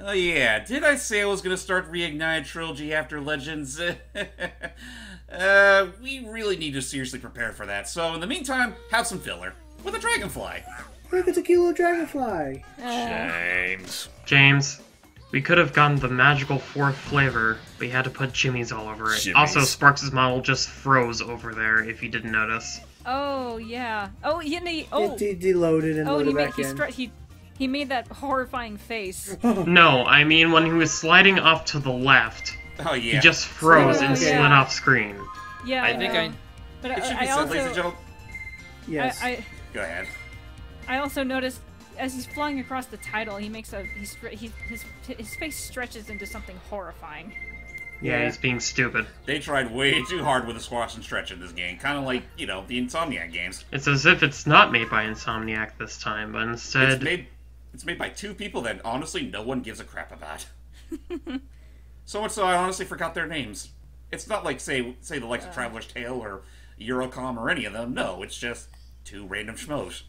Oh yeah, did I say I was gonna start Reignited Trilogy after Legends? We really need to seriously prepare for that, so in the meantime, have some filler. With a Dragonfly. Look, it's a cute little dragonfly. James, we could have gotten the magical fourth flavor, but you had to put jimmies all over it. Jimmies. Also, Sparks' model just froze over there, if you didn't notice. Oh, yeah. Oh, It deloaded and loaded back in. He made that horrifying face. No, I mean when he was sliding off to the left, Oh yeah. he just froze and yeah. slid off screen. Yeah, I think I... But It should be I said, also, ladies and gentlemen. Yes. Go ahead. I also noticed as he's flying across the title, he makes his face stretches into something horrifying. Yeah, he's being stupid. They tried way too hard with the squash and stretch in this game, kind of like, you know, the Insomniac games. It's as if it's not made by Insomniac this time, but instead... It's made by two people that honestly no one gives a crap about. So much so I honestly forgot their names. It's not like, say the likes of Traveler's Tale or Eurocom or any of them. No, it's just two random schmoes.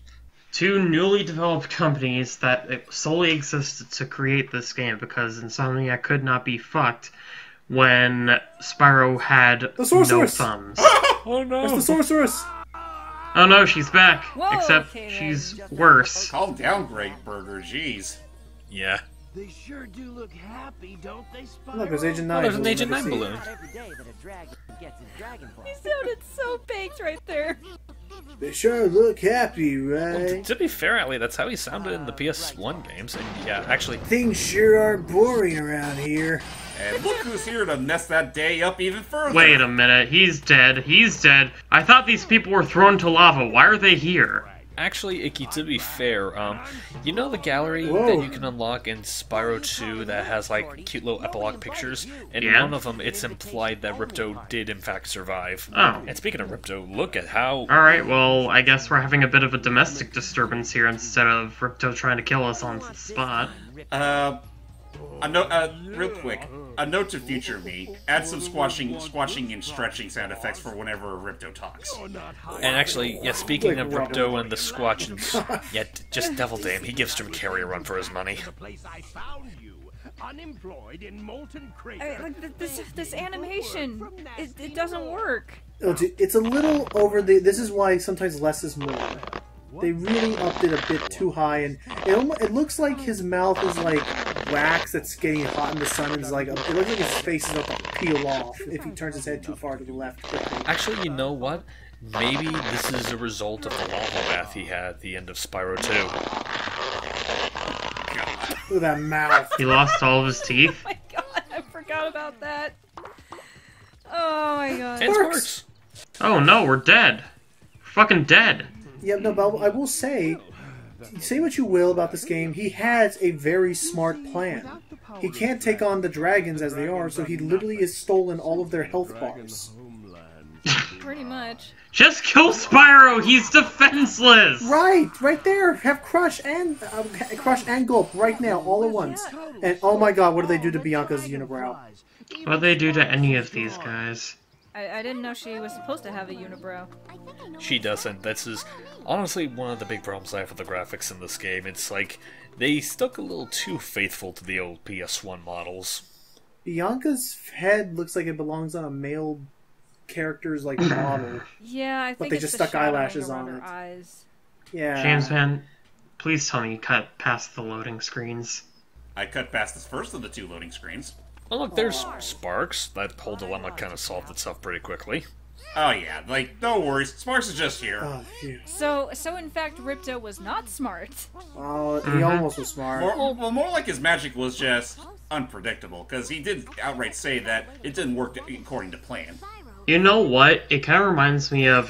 Two newly developed companies that solely existed to create this game because Insomniac could not be fucked when Spyro had no thumbs. Oh no! It's the sorceress! Oh no, she's back. Whoa, Except okay, she's then. worse. Calm down, Greg Burger, jeez. Yeah. They sure do look happy, don't they, Spyro? Look, there's Agent 9. Oh, there's an We'll Agent never 9 see. balloon. Not every day that a dragon gets his dragonfly. He sounded so baked right there. They sure look happy, Well, right? to be fair, Atlee, that's how he sounded in the PS1 games, and yeah, actually... Things sure are boring around here. And look who's here to mess that day up even further. Wait a minute, he's dead. He's dead. I thought these people were thrown to lava. Why are they here? Actually, Icky, to be fair, you know the gallery Whoa. that you can unlock in Spyro 2 that has, like, cute little epilogue pictures? In Yeah. one of them, it's implied that Ripto did, in fact, survive. Oh. And speaking of Ripto, look at how... Alright, well, I guess we're having a bit of a domestic disturbance here instead of Ripto trying to kill us on the spot. Real quick, a note to future me: add some squashing and stretching sound effects for whenever Ripto talks. And actually, yeah, speaking of Ripto and the Squatchins, yeah, just devil damn, he gives Jim Carrey a run for his money. The place I found you, unemployed in molten crater. I mean, like, this animation, it doesn't work. Oh, it's a little over the... This is why sometimes less is more. They really upped it a bit too high, and it looks like his mouth is like wax that's getting hot in the sun, and is like it looks like his face is about to peel off if he turns his head too far to the left. Actually, you know what? Maybe this is a result of the lava bath he had at the end of Spyro 2. Look at that mouth. He lost all of his teeth. Oh my god, I forgot about that. Oh my god. And Sparks! Oh no, we're dead. We're fucking dead. Yeah, no, but I will say what you will about this game, he has a very smart plan. He can't take on the dragons as they are, so he literally has stolen all of their health bars. Pretty much. Just kill Spyro. He's defenseless. Right there. Have Crush and Gulp right now, all at once. And oh my god, what do they do to Bianca's unibrow? What do they do to any of these guys? I didn't know she was supposed to have a unibrow. She doesn't. This is honestly one of the big problems I have with the graphics in this game. It's like, they stuck a little too faithful to the old PS1 models. Bianca's head looks like it belongs on a male character's like model. Yeah, I think they it's just the stuck shadowing eyelashes around on her it. eyes. Yeah. Jamesman, please tell me you cut past the loading screens. I cut past the first of the two loading screens. Oh look, there's Sparks. That whole dilemma kind of solved itself pretty quickly. Oh yeah, like, no worries, Sparks is just here. Oh, phew. So in fact, Ripto was not smart. Oh, he almost was smart. More like his magic was just unpredictable, because he did outright say that it didn't work according to plan. You know what? It kind of reminds me of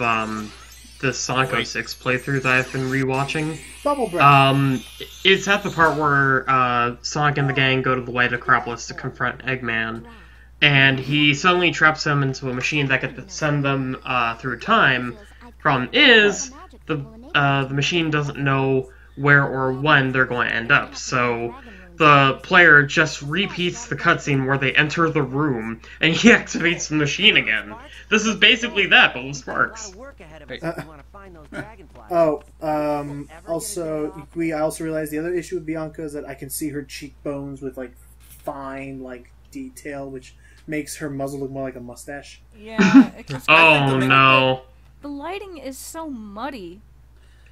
the Sonic 06 playthrough that I've been rewatching. Bubble breath. It's at the part where Sonic and the gang go to the White Acropolis to confront Eggman, and he suddenly traps them into a machine that could send them through time. Problem is, the machine doesn't know where or when they're going to end up, so the player just repeats the cutscene where they enter the room, and he activates the machine again. This is basically that, but with Sparks. Also, I also realized the other issue with Bianca is that I can see her cheekbones with, like, fine, like, detail, which makes her muzzle look more like a mustache. Yeah. Oh no. The lighting is so muddy.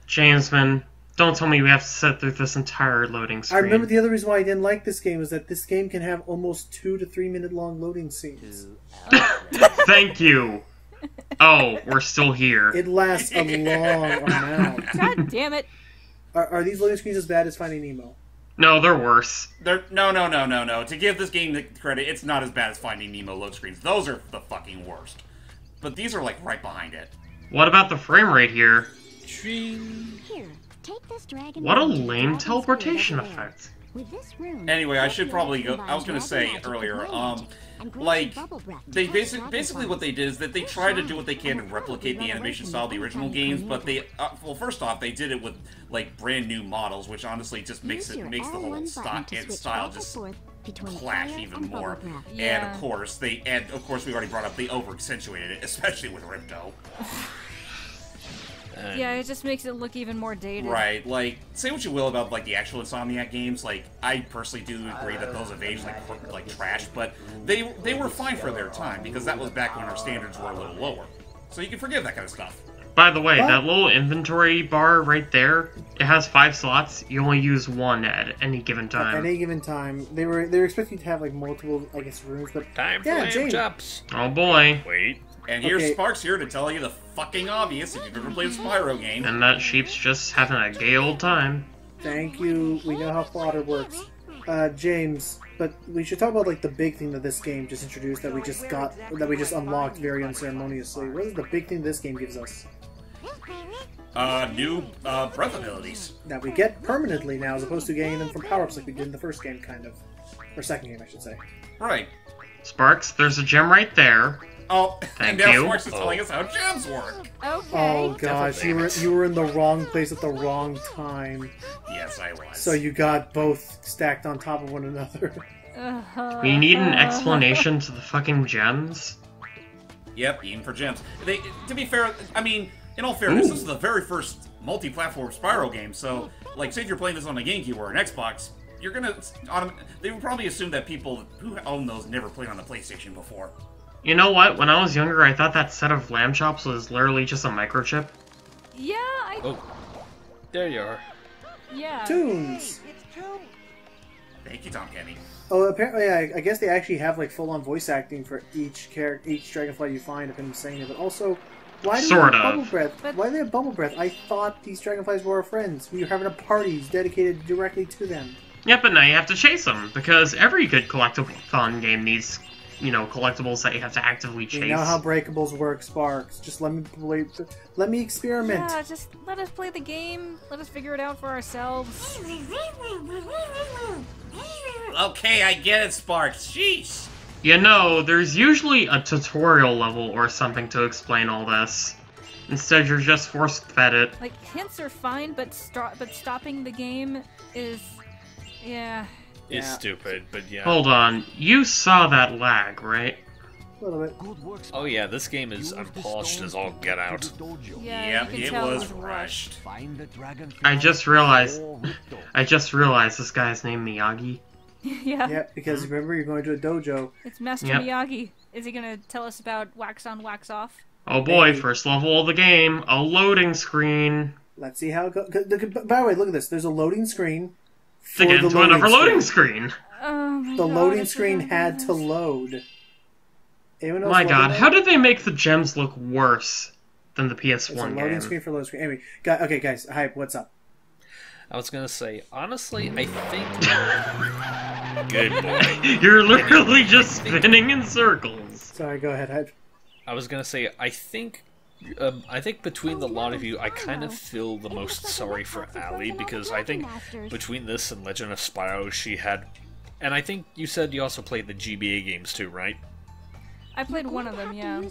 Jamesman, don't tell me we have to sit through this entire loading screen. I remember the other reason why I didn't like this game is that this game can have almost 2 to 3 minute long loading scenes. Thank you. Oh, we're still here. It lasts a long amount. God damn it. Are these loading screens as bad as Finding Nemo? No, they're worse. No. To give this game the credit, it's not as bad as Finding Nemo load screens. Those are the fucking worst. But these are, like, right behind it. What about the frame rate here? Here, take this dragon. What a lame teleportation effect. Anyway, I should probably go. I was gonna say earlier, like, they basically what they did is that they tried to do what they can to replicate the animation style of the original games, but they, well, first off, they did it with, like, brand new models, which honestly just makes the whole style just clash even more. Yeah. And of course, we already brought up they over accentuated it, especially with Ripto. Yeah, it just makes it look even more dated. Right, like, say what you will about, like, the actual Insomniac games, like, I personally do agree that those have aged like trash, but they were fine for their time, because that was back when our standards were a little lower. So you can forgive that kind of stuff. By the way, that little inventory bar right there, it has 5 slots. You only use 1 at any given time. At any given time. They were expecting to have, like, multiple, I guess, rooms, but... Time for James. chops. Oh boy. Wait. And here's Sparks here to tell you the fucking obvious if you've ever played a Spyro game. And that sheep's just having a gay old time. Thank you. We know how fodder works. James, but we should talk about, like, the big thing that this game just introduced that we just unlocked very unceremoniously. What is the big thing this game gives us? New breath abilities. That we get permanently now, as opposed to getting them from power-ups like we did in the first game, kind of. Or second game, I should say. Right. Sparks, there's a gem right there. Oh, Thank and now you. Sparks is telling us how gems work. Okay. Oh gosh, you were in the wrong place at the wrong time. Yes, I was. So you got both stacked on top of one another. We need an explanation to the fucking gems. Yep, even for gems. To be fair, I mean, in all fairness, this is the very first multi-platform Spyro game, so, like, say if you're playing this on a GameCube or an Xbox, you're gonna... They would probably assume that people who own those never played on the PlayStation before. You know what? When I was younger, I thought that set of lamb chops was literally just a microchip. Yeah, Oh, there you are. Yeah. Tunes! Thank you, Tom Kenny. Oh, apparently, I guess they actually have, like, full-on voice acting for each Dragonfly you find, if I'm saying it, but also... Why do they have bubble breath? Why do they have bubble breath? I thought these Dragonflies were our friends. We were having a party dedicated directly to them. Yeah, but now you have to chase them, because every good collectathon game needs, you know, collectibles that you have to actively chase. You know how breakables work, Sparks. Just let me experiment. Yeah, just let us play the game. Let us figure it out for ourselves. Okay, I get it, Sparks. Sheesh. You know, there's usually a tutorial level or something to explain all this. Instead, you're just force-fed it. Like, hints are fine, but stopping the game is... yeah. It's stupid, but yeah. Hold on, you saw that lag, right? A little bit. Oh yeah, this game is unpolished as all get out. Yeah, Yep, you can it tell was rushed. I just realized this guy's named Miyagi. Yeah. Yep, because remember, you're going to a dojo. It's Master Yep. Miyagi. Is he gonna tell us about wax on, wax off? Oh boy, Maybe. first level of the game, a loading screen. Let's see how it goes. By the way, look at this. There's a loading screen. To get into another loading screen. Oh my The god, loading that's screen what had to happens. load. Anyone else My loading god, that? how did they make the gems look worse than the PS1 It's a loading game? screen for loading screen. Anyway, okay, guys, hype. What's up? I was gonna say, honestly, I think... Good boy. You're literally just spinning in circles. Sorry, go ahead, hype. I was gonna say, I think between the lot of you, I kind of feel the most sorry for Allie, because I think between this and Legend of Spyro, she had... And I think you said you also played the GBA games too, right? I played one of them, yeah.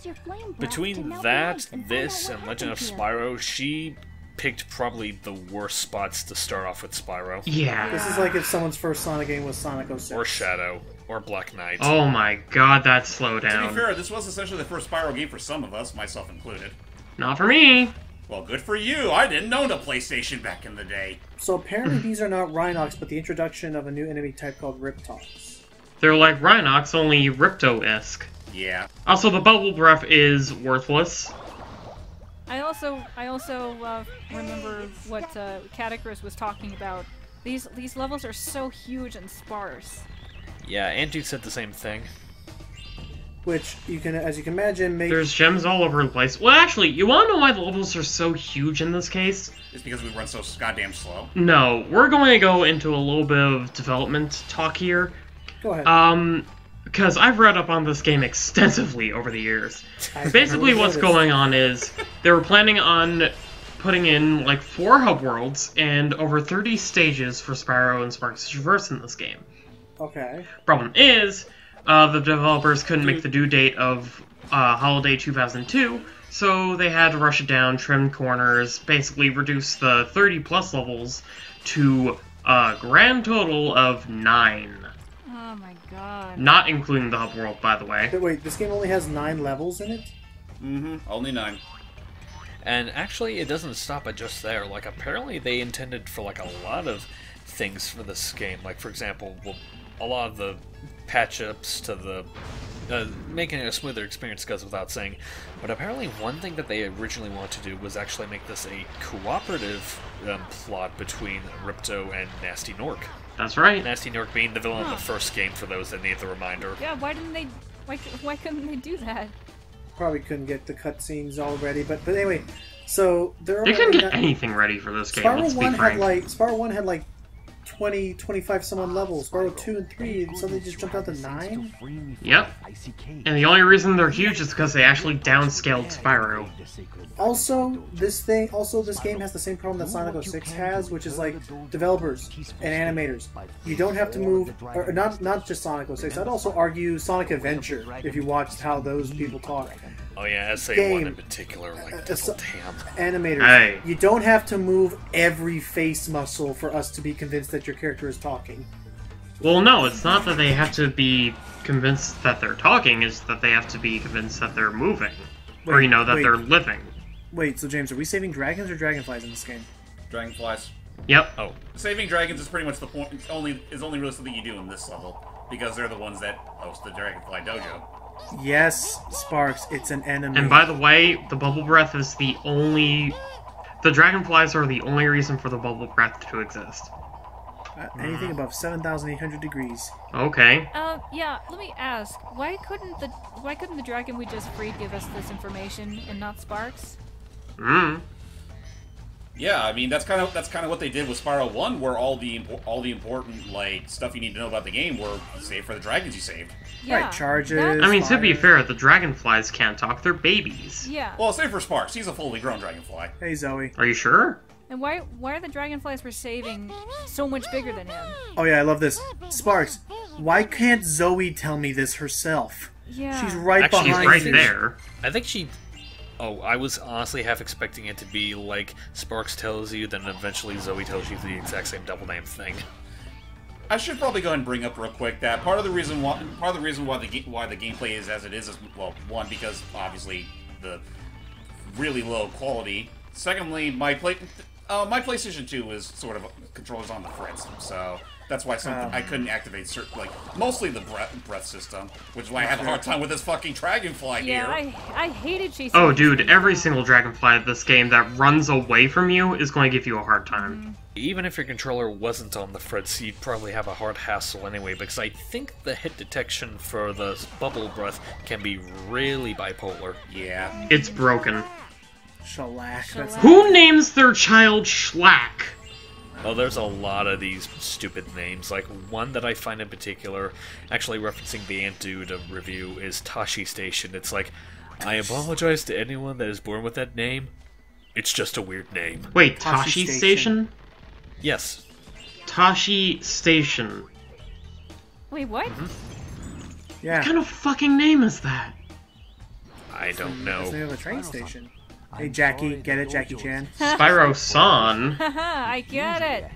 Between that, this, and Legend of Spyro, she picked probably the worst spots to start off with Spyro. Yeah. This is like if someone's first Sonic game was Sonic 06. Or Shadow. Or Black Knight. Oh my god, that To be slowdown. fair, this was essentially the first Spyro game for some of us, myself included. Not for me. Well, good for you. I didn't own a PlayStation back in the day. So apparently these are not Rhinox, but the introduction of a new enemy type called Riptox. They're like Rhinox, only Ripto-esque. Yeah. Also, the bubble breath is worthless. I also remember what Catacrys was talking about. These levels are so huge and sparse. Yeah, Andrew said the same thing. Which, you can, as you can imagine, make... There's gems all over the place. Well, actually, you want to know why the levels are so huge in this case? It's because we run so goddamn slow. No, we're going to go into a little bit of development talk here. Go ahead. Because I've read up on this game extensively over the years. I Basically, never what's noticed. going on is they were planning on putting in like 4 hub worlds and over 30 stages for Spyro and Sparks Traverse in this game. Okay. Problem is, the developers couldn't make the due date of holiday 2002, so they had to rush it down, trim corners, basically reduce the 30-plus levels to a grand total of 9. Oh my god. Not including the hub world, by the way. But wait, this game only has 9 levels in it? Mm-hmm. Only 9. And actually, it doesn't stop at just there. Like, apparently they intended for, like, a lot of things for this game. Like, for example, well, a lot of the patch-ups to the... making it a smoother experience goes without saying. But apparently one thing that they originally wanted to do was actually make this a cooperative plot between Ripto and Nasty Nork. That's right. Nasty Nork being the villain of the first game, for those that need the reminder. Yeah, why couldn't they do that? Probably couldn't get the cutscenes all ready, but anyway, so there are... They couldn't get anything ready for this game, let's be frank. Spyro 1 had like 20, 25 some odd levels. Spyro 2 and 3, so they just jumped out to 9? Yep. And the only reason they're huge is because they actually downscaled Spyro. Also, this game has the same problem that Sonic 06 has, which is like developers and animators. You don't have to move, or not just Sonic 06. I'd also argue Sonic Adventure if you watched how those people talk. Oh yeah, SA1 Game. in particular, like, damn. Animators, Hey. you don't have to move every face muscle for us to be convinced that your character is talking. Well, no, it's not that they have to be convinced that they're talking, it's that they have to be convinced that they're moving. Or, you know, that they're living. Wait, so James, are we saving dragons or dragonflies in this game? Dragonflies. Yep. Oh, Saving dragons is pretty much the point. It's only really something you do in this level, because they're the ones that host the Dragonfly Dojo. Yes, Sparks, it's an enemy. And by the way, the bubble breath is the only... The dragonflies are the only reason for the bubble breath to exist. Anything above 7,800 degrees. Okay. Yeah, let me ask, why couldn't the dragon we just freed give us this information and not Sparks? Yeah, I mean that's kind of what they did with Spyro 1, where all the important like stuff you need to know about the game were saved for the dragons you saved. Yeah, Right, charges. I mean, to be fire. fair, the dragonflies can't talk, they're babies. Yeah. Well, save for Sparks. He's a fully grown dragonfly. Hey, Zoe. Are you sure? And why are the dragonflies we're saving so much bigger than him? Oh yeah, I love this. Sparks, why can't Zoe tell me this herself? Yeah. She's right Actually, She's behind right you. there. I think she... Oh, I was honestly half expecting it to be like Sparks tells you, then eventually Zoe tells you the exact same double name thing. I should probably go ahead and bring up real quick that part of the reason why the gameplay is as it is well, one, because obviously the really low quality. Secondly, my PlayStation 2 is sort of controllers on the fritz, so that's why I couldn't activate certain, like mostly the breath system, which is why I have a hard time with this fucking dragonfly Yeah, here. I hated chasing. Oh, these dude, things every around. single dragonfly in this game that runs away from you is going to give you a hard time. Even if your controller wasn't on the fritz, you'd probably have a hard hassle anyway, because I think the hit detection for the bubble breath can be really bipolar. Yeah. It's broken. Shellac. That's Who names their child Schlack? Oh, there's a lot of these stupid names. Like, one that I find in particular, actually referencing the Ant Dude review, is Tashi Station. It's like, I apologize to anyone that is born with that name. It's just a weird name. Wait, Tashi Tashi Station? Yes. Tashi Station. Wait, what? yeah. What kind of fucking name is that? I don't That's the know. name of a train station. Hey, Jackie, get it, Jackie Chan? Spyro-san. Haha, I get it.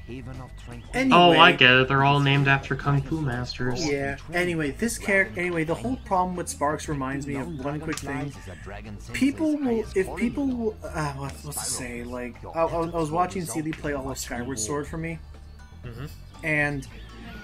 Anyway, Oh, I get it. They're all named after Kung Fu masters. Yeah. Anyway, this character. Anyway, the whole problem with Sparks reminds me of one quick thing. People will, if people will, what's to say? Like, I was watching Seeley play all of Skyward Sword for me, and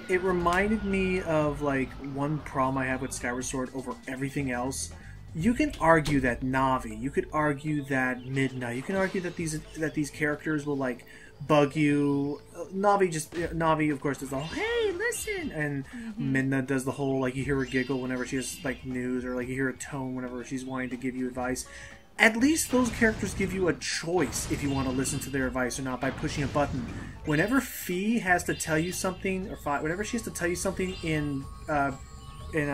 it reminded me of like one problem I have with Skyward Sword over everything else. You can argue that Navi, you could argue that Midnight, you can argue that these characters will like bug you. Navi of course does the whole, hey, listen, and Midna does the whole like you hear her giggle whenever she has like news, or like you hear a tone whenever she's wanting to give you advice. At least those characters give you a choice if you want to listen to their advice or not by pushing a button. Whenever Fee has to tell you something, or whenever she has to tell you something in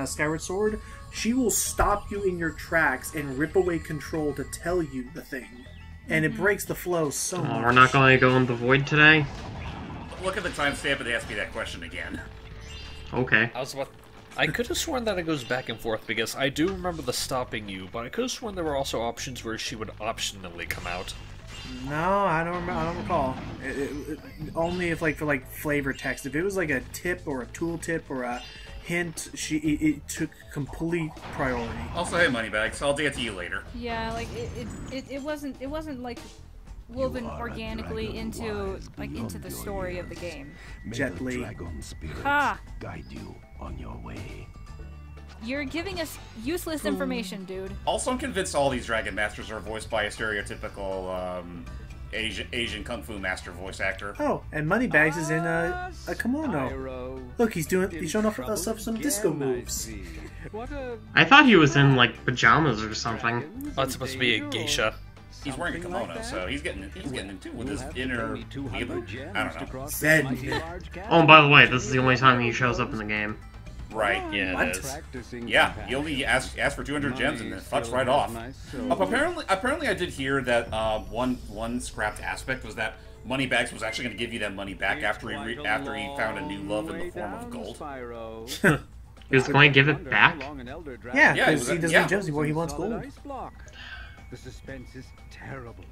Skyward Sword, she will stop you in your tracks and rip away control to tell you the thing. And it breaks the flow so much. We're not going to go in the void today? Look at the timestamp and ask me that question again. Okay. I could have sworn that it goes back and forth, because I do remember the stopping you, but I could have sworn there were also options where she would optionally come out. No, I don't recall. Only if like for like flavor text. If it was like a tip or a tooltip or a hint, it took complete priority. Also, hey, Moneybags, I'll get to you later. Yeah, like it wasn't like woven organically into the story of the game. Jet Li. Ha! Guide you on your way. You're giving us useless information, dude. Also, I'm convinced all these Dragon Masters are voiced by a stereotypical Asian Kung Fu master voice actor. Oh, and Moneybags is in a kimono. Look, he's showing off us some disco moves. I thought he was in, like, pajamas or something. Oh, it's supposed to be a geisha. He's wearing a kimono, so he's getting into with his inner weeaboo? I don't know. Said. Oh, and by the way, this is the only time he shows up in the game. Right. Yeah, What? it is. Yeah, he only asked for 200 gems and then fucks right off. Apparently, I did hear that one scrapped aspect was that Moneybags was actually going to give you that money back after he found a new love in the form of gold. He was going to give it back? Yeah, Yeah, because he doesn't want gems anymore, he wants gold. The suspense is terrible.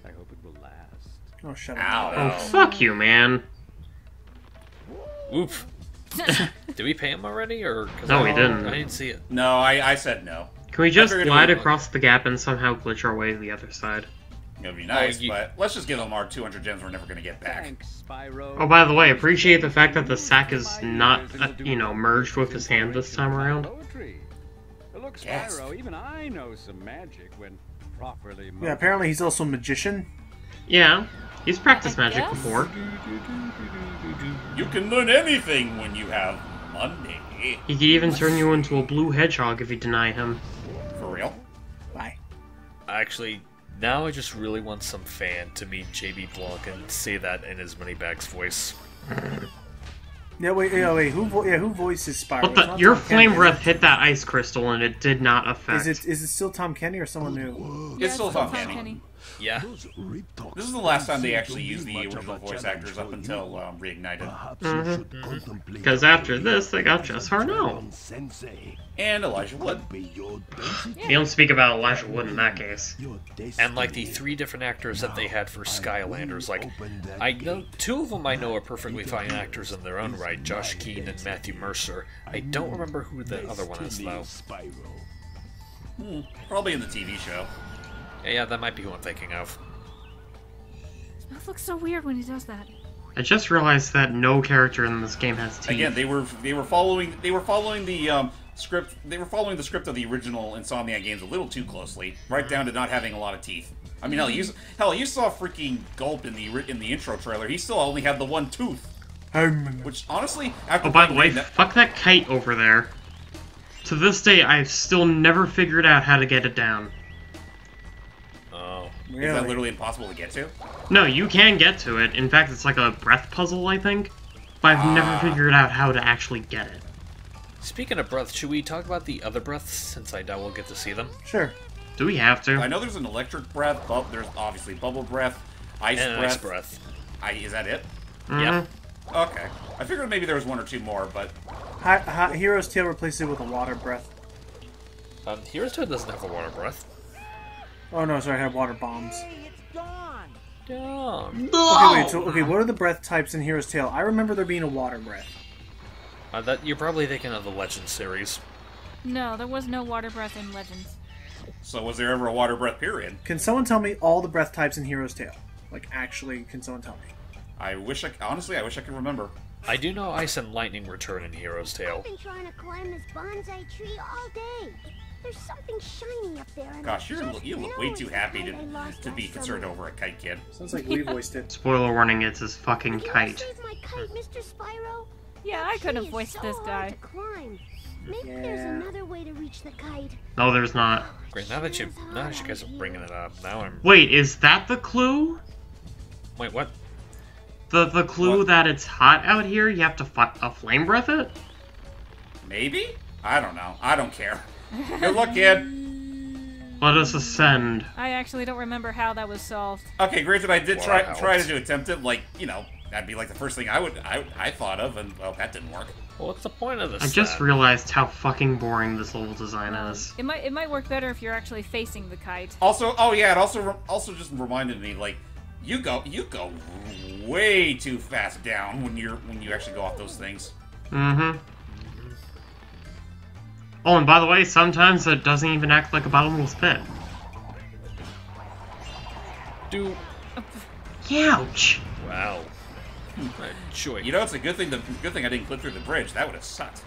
I hope it will last. Oh, shut up. Ow. Oh, fuck you, man. Oof. Did we pay him already, or? 'Cause No, we didn't. I didn't see it. No, I said no. Can we just I figured glide it would- across the gap and somehow glitch our way to the other side? It would be nice, you- but let's just give him our 200 gems we're never going to get back. Thanks, Spyro. Oh, by the way, appreciate the fact that the sack is not, merged with his hand this time around. Poetry. Look, Yes. Spyro, even I know some magic when properly. Yeah, apparently he's also a magician. Yeah, he's practiced I magic guess. before. You can learn anything when you have money. He could even turn you into a blue hedgehog if you deny him. For real? Bye. Actually, now I just really want some fan to meet JB Blanc and say that in his Moneybags voice. Yeah, wait. Who voices Spyro? What It's the? not Your Tom flame Kenny, breath hit that ice crystal and it did not affect. Is it still Tom Kenny or someone new? It's still Tom Tom Kenny. Yeah. This is the last time they actually used the original voice actors up until Reignited. Because after this, they got Jess Harnell. And Elijah Wood. You don't speak about Elijah Wood in that case. And like the 3 different actors that they had for Skylanders, like I know 2 of them I know are perfectly fine actors in their own right, Josh Keane and Matthew Mercer. I don't remember who the other one is though. Probably in the TV show. Yeah, that might be who I'm thinking of. His mouth looks so weird when he does that. I just realized that no character in this game has teeth. Again, they were following the script. They were following the script of the original Insomniac games a little too closely, right down to not having a lot of teeth. I mean, hell, you saw freaking Gulp in the intro trailer. He still only had the one tooth. Which honestly, after Oh, by the playing way, fuck that kite over there. To this day, I've still never figured out how to get it down. Oh. is that Really? literally impossible to get to? No, you can get to it. In fact, it's like a breath puzzle, I think. But I've never figured out how to actually get it. Speaking of breath, should we talk about the other breaths, since I doubt we'll get to see them? Sure. Do we have to? I know there's an electric breath, but there's obviously bubble breath, ice And an breath. ice breath. Is that it? Yeah. Okay. I figured maybe there was 1 or 2 more, but Hero's Tail replaces it with a water breath. Hero's Tail doesn't have a water breath. Oh no, sorry, I have water bombs. Damn. Okay, what are the breath types in Hero's Tale? I remember there being a water breath. That you're probably thinking of the Legend series. No, there was no water breath in Legends. So was there ever a water breath period? Can someone tell me all the breath types in Hero's Tale? Like, actually, can someone tell me? Honestly, I wish I could remember. I do know Ice and Lightning return in Hero's Tale. I've been trying to climb this bonsai tree all day. There's something shiny up there. And Gosh, you look way too happy I lost to be last concerned summer. over a kite, kid. Sounds like we voiced it. Spoiler warning, it's his fucking Can you kite. save my kite, Mr. Spyro? Yeah, That I could tree have is voiced so this hard guy. to climb. Maybe there's Yeah. another way to reach the kite. No, there's not. Great, now that you guys are bringing it up, now I'm... Wait, is that the clue? Wait, what? The clue What? that it's hot out here, you have to flame breath it? Maybe? I don't know. I don't care. Good luck, kid. Let us ascend. I actually don't remember how that was solved. Okay, granted, I did Well, try that to helps. attempt it. Like, you know, that'd be like the first thing I thought of, and well, that didn't work. Well, what's the point of this? I just then? realized how fucking boring this level design is. It might work better if you're actually facing the kite. Also, oh yeah, it also just reminded me, like, you go way too fast down when you actually go off those things. Mm-hmm. Oh, and by the way, sometimes it doesn't even act like a bottomless pit. Do... Ouch! Wow. Joy. You know, it's a good thing. The good thing I didn't clip through the bridge. That would have sucked.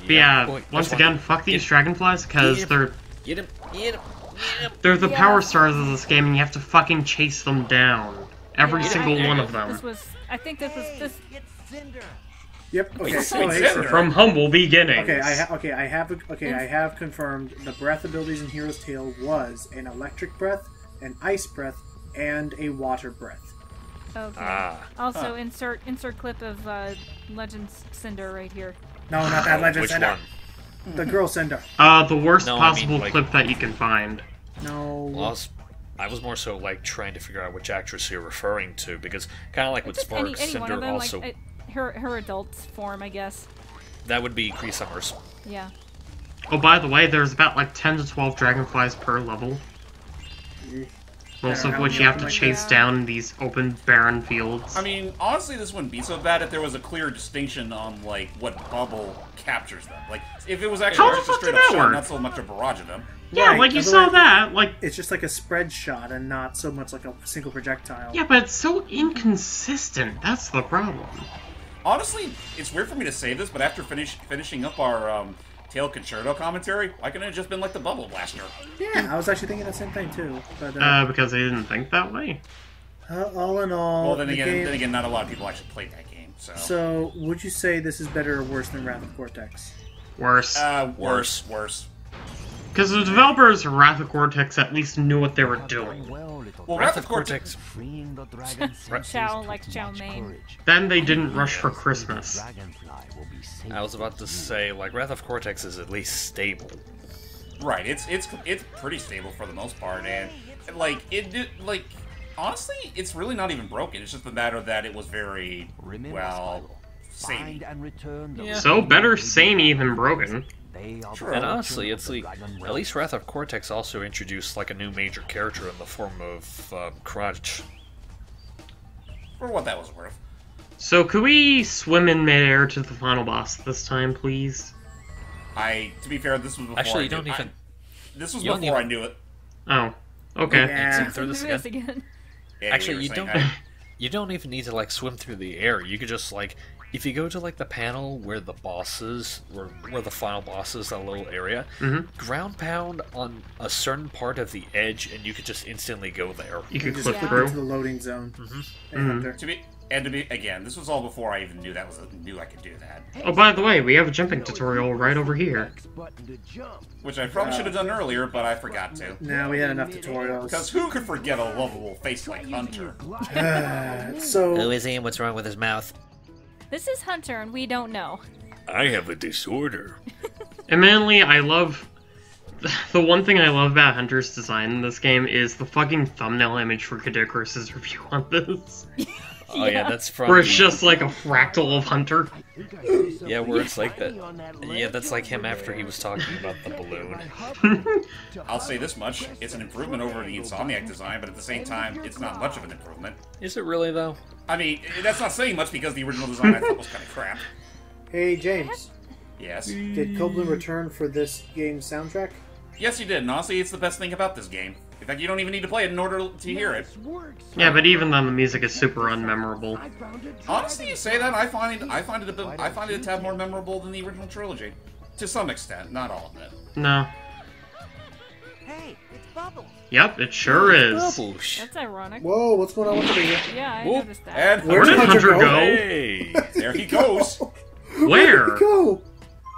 But yeah, boy, once that's again, one. fuck these dragonflies, because Get him. they're Get him! Get him! Get him! they're the Yeah. power stars of this game, and you have to fucking chase them down. Every Yeah, single one of them. I think this was this. Yep. Okay. It's Oh, hey, Cinder. sir. From humble beginnings. Okay, I have confirmed the breath abilities in Hero's Tale was an electric breath, an ice breath, and a water breath. Okay. Ah. Also, insert clip of Legends Cinder right here. No, not that Legend Which Cinder. one? The girl Cinder. The worst No, I mean, possible like- clip that you can find. No. Well, I was more so like trying to figure out which actress you're referring to, because kind of like with Just any Sparks, one of Cinder them, also like her adult form, I guess. that would be Cree Summers. Yeah. Oh, by the way, there's about like 10 to 12 dragonflies per level. Most of which you have to chase down in these open, barren fields. I mean, honestly, this wouldn't be so bad if there was a clear distinction on like what bubble captures them. Like, if it was actually How the just a fuck straight did up that shot, work? not so much a barrage of them. Yeah, Right, like you otherwise- saw that, like... It's just like a spread shot and not so much like a single projectile. Yeah, but it's so inconsistent, that's the problem. Honestly, it's weird for me to say this, but after finishing up our Tail Concerto commentary, why couldn't it have just been like the Bubble Blaster? Yeah, I was actually thinking the same thing too. But Because they didn't think that way. all in all, Well, then the game- again, not a lot of people actually played that game. So, would you say this is better or worse than Wrath of Cortex? Worse. Worse. Because the developers of Wrath of Cortex at least knew what they were doing. Well, Wrath of Cortex. Chow likes chow mein. Then they didn't rush for Christmas. I was about to say, like, Wrath of Cortex is at least stable. Right, it's pretty stable for the most part, and like honestly, it's really not even broken. It's just the matter that it was very samey. Yeah. So better samey than broken. And honestly, it's like, at least Wrath of Cortex also introduced like a new major character in the form of Crunch. For what that was worth. So could we swim in midair to the final boss this time, please? To be fair, this was before Actually, I you don't knew- even. This was you don't before I even- knew it. Oh, okay. Yeah. Through this Do again? Yeah, Actually, were you saying don't. You don't even need to like swim through the air. You could just like, if you go to like the panel where the bosses, where the final boss is, that little area, ground pound on a certain part of the edge, and you could just instantly go there. You could Just clip Yeah. flip into through. the loading zone. Hey, Hunter. To be again, this was all before I even knew I could do that. Oh, by the way, we have a jumping tutorial right over here. Which I probably should have done earlier, but I forgot to. Now we had enough tutorials. Because who could forget a lovable face like Hunter? So, is he and what's wrong with his mouth? This is Hunter, and we don't know. I have a disorder. And mainly, I love... The one thing I love about Hunter's design in this game is the fucking thumbnail image for Kadikaris' review on this. Oh yeah, that's from. Where it's just like a fractal of Hunter. Yeah, where it's like that. Yeah, that's like him after he was talking about the balloon. I'll say this much: it's an improvement over the Insomniac design, but at the same time, it's not much of an improvement. Is it really though? I mean, that's not saying much because the original design I thought was kind of crap. Hey, James. Yes. Did Copeland return for this game's soundtrack? Yes, you did, and honestly, it's the best thing about this game. In fact, you don't even need to play it in order to hear it. Yeah, but even then, the music is super unmemorable. Honestly, you say that, I find it a tad more memorable than the original trilogy. To some extent, not all of it. No. Hey, it's Bubbles. Yep, it sure is. Bubbles. That's ironic. Whoa, what's going on with the video? Yeah, I Whoop. noticed that. And Where did Hunter go? Hey, there he goes. Where? Go!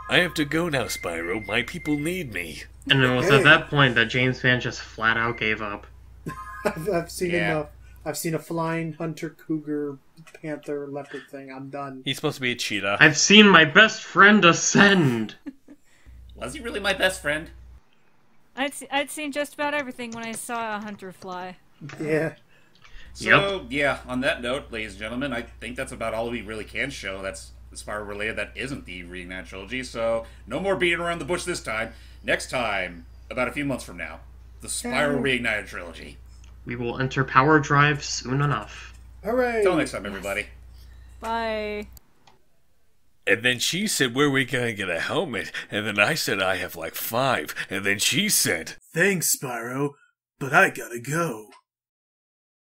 I have to go now, Spyro. My people need me. And it was at that point that James Fan just flat out gave up. I've seen Yeah. enough. I've seen a flying hunter, cougar, panther, leopard thing. I'm done. He's supposed to be a cheetah. I've seen my best friend ascend. Was he really my best friend? I'd seen just about everything when I saw a hunter fly. Yeah. So, yeah, on that note, ladies and gentlemen, I think that's about all we really can show that's Spyro related that isn't the Reignite trilogy, so no more beating around the bush this time. Next time, about a few months from now, the Spyro Reignited trilogy. We will enter Power Drive soon enough. Hooray! Until next time, everybody. Bye. And then she said, where are we gonna get a helmet? And then I said, I have like 5. And then she said, Thanks, Spyro, but I gotta go.